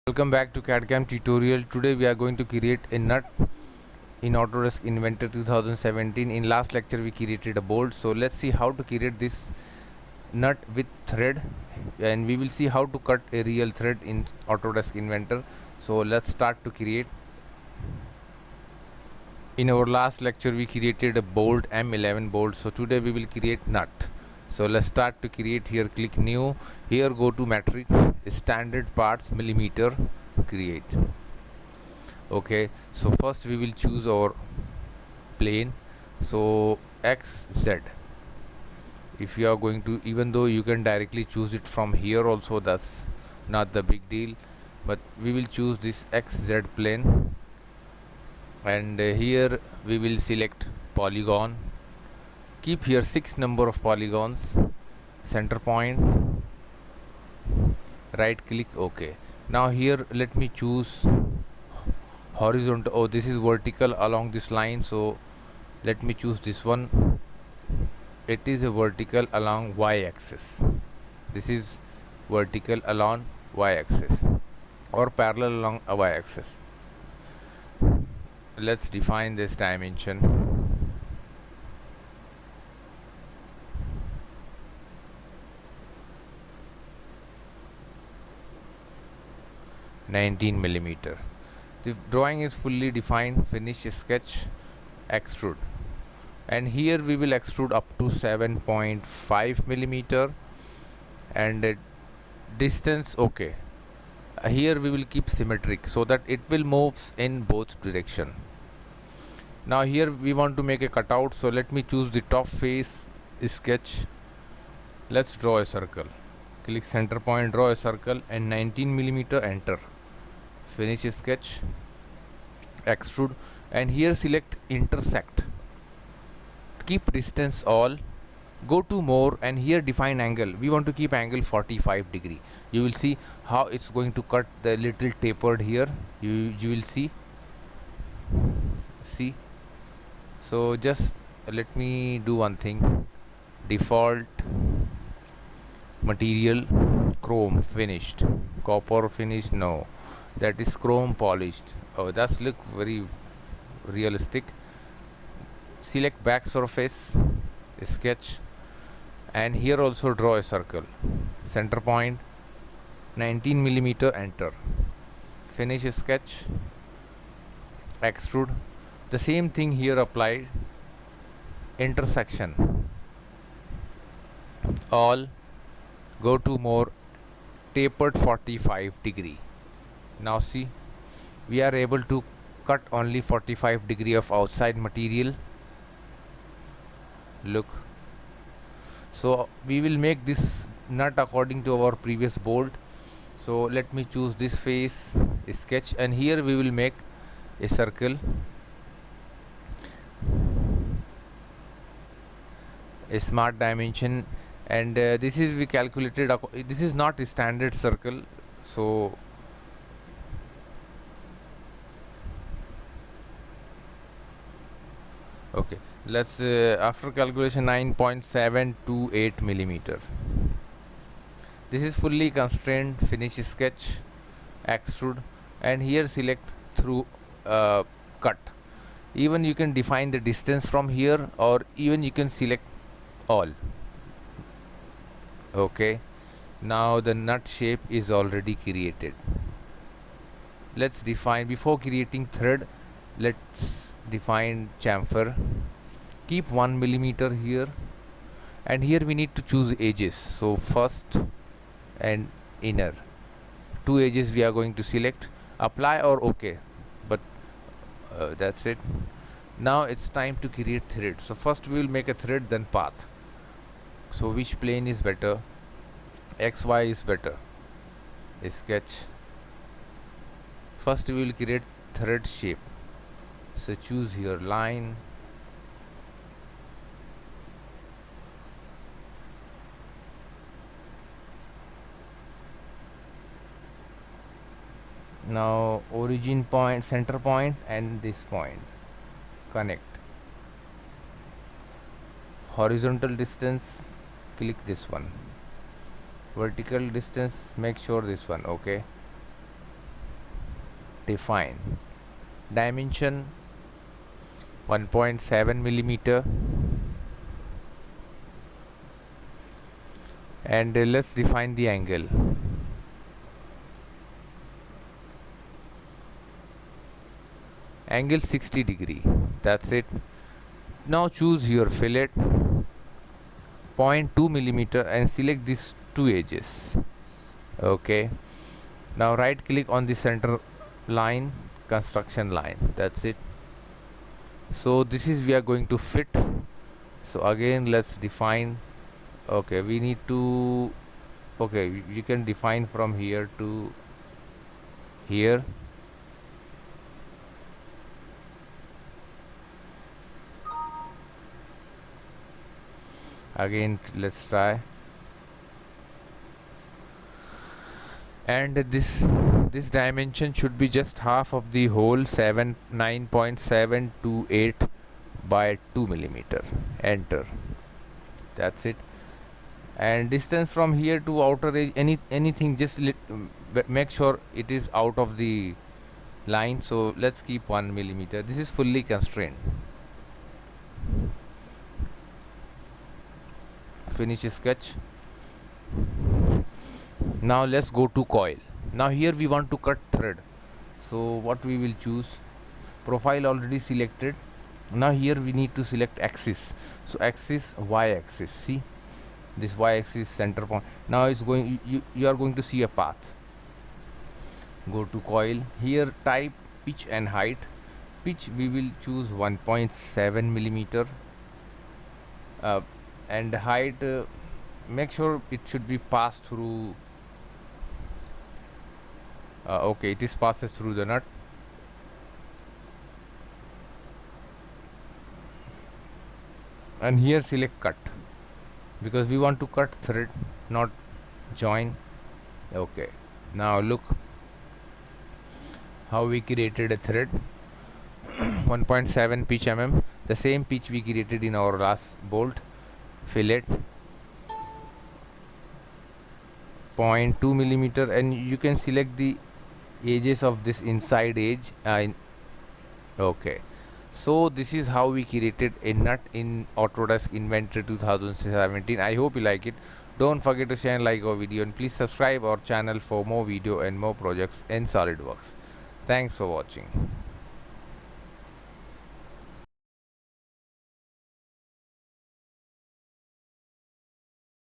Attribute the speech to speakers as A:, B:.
A: Welcome back to CAD/CAM tutorial. Today we are going to create a nut in Autodesk Inventor 2017. In last lecture we created a bolt, so let's see how to create this nut with thread, and we will see how to cut a real thread in Autodesk Inventor. So let's start to create. In our last lecture we created a bolt, M11 bolt, so today we will create nut. So let's start to create. Here click new, here go to metric, standard parts, millimeter, create. Okay, so first we will choose our plane, so XZ. If you are going to, even though you can directly choose it from here also, that's not the big deal, but we will choose this XZ plane, and here we will select polygon. Keep here 6 number of polygons, center point, right click, okay. Now here let me choose horizontal. Oh, this is vertical along this line, so let me choose this one. It is a vertical along y-axis. This is vertical along y-axis or parallel along a y-axis. Let's define this dimension. 19 millimeter. The drawing is fully defined. Finish sketch, extrude, and here we will extrude up to 7.5 millimeter, and distance, okay. Here we will keep symmetric so that it will moves in both direction. Now here we want to make a cutout, so let me choose the top face, sketch. Let's draw a circle. Click center point, draw a circle, and 19 millimeter, enter. Finish sketch, extrude, and here select intersect. Keep distance all, go to more, and here define angle. We want to keep angle 45 degree. You will see how it's going to cut the little tapered here. You will see. So just let me do one thing. Default material chrome finished, copper finish, no, that is chrome polished. Oh, that's look very realistic. Select back surface, sketch, and here also draw a circle, center point, 19 millimeter, enter. Finish sketch, extrude. The same thing here applied. Intersection all, go to more, tapered 45 degree. Now see, we are able to cut only 45 degree of outside material. Look, so we will make this nut according to our previous bolt. So let me choose this face, sketch, and here we will make a circle, a smart dimension, and this is we calculated. This is not a standard circle, so okay, let's after calculation 9.728 millimeter. This is fully constrained. Finish sketch, extrude, and here select through cut. Even you can define the distance from here, or even you can select all. Okay, now the nut shape is already created. Let's define, before creating thread, let's define chamfer. Keep 1 millimeter here, and here we need to choose edges. So first and inner, 2 edges we are going to select, apply or okay, but that's it. Now it's time to create thread. So first we will make a thread, then path. So which plane is better? XY is better. Sketch. First we will create thread shape. So choose here line, now origin point, center point, and this point connect. Horizontal distance, click this one. Vertical distance, make sure this one, okay. define. Dimension 1.7 millimeter, and let's define the angle. Angle 60 degree. That's it. Now choose your fillet 0.2 millimeter and select these two edges. Okay. Now right click on the center line, construction line. That's it. So this is we are going to fit. So again let's define. Okay, we need to, okay, you can define from here to here. Again let's try. And this dimension should be just half of the whole 9.728 by 2 millimeter. Enter. That's it. And distance from here to outer edge, anything, just make sure it is out of the line. So let's keep 1 millimeter. This is fully constrained. Finish sketch. Now let's go to coil. Now here we want to cut thread. So what we will choose, profile already selected. Now here we need to select axis. So axis, y axis. See this y axis center point. Now it's going, you are going to see a path. Go to coil. Here type pitch and height. Pitch we will choose 1.7 millimeter, and height, make sure it should be passed through. Okay, it is passes through the nut. And here select cut, because we want to cut thread, not join. Okay, now look how we created a thread. 1.7 pitch mm, the same pitch we created in our last bolt. Fillet 0.2 millimeter, and you can select the edges of this inside edge. Okay, so this is how we created a nut in Autodesk Inventor 2017. I hope you like it. Don't forget to share and like our video, and please subscribe our channel for more video and more projects in SolidWorks. Thanks for watching.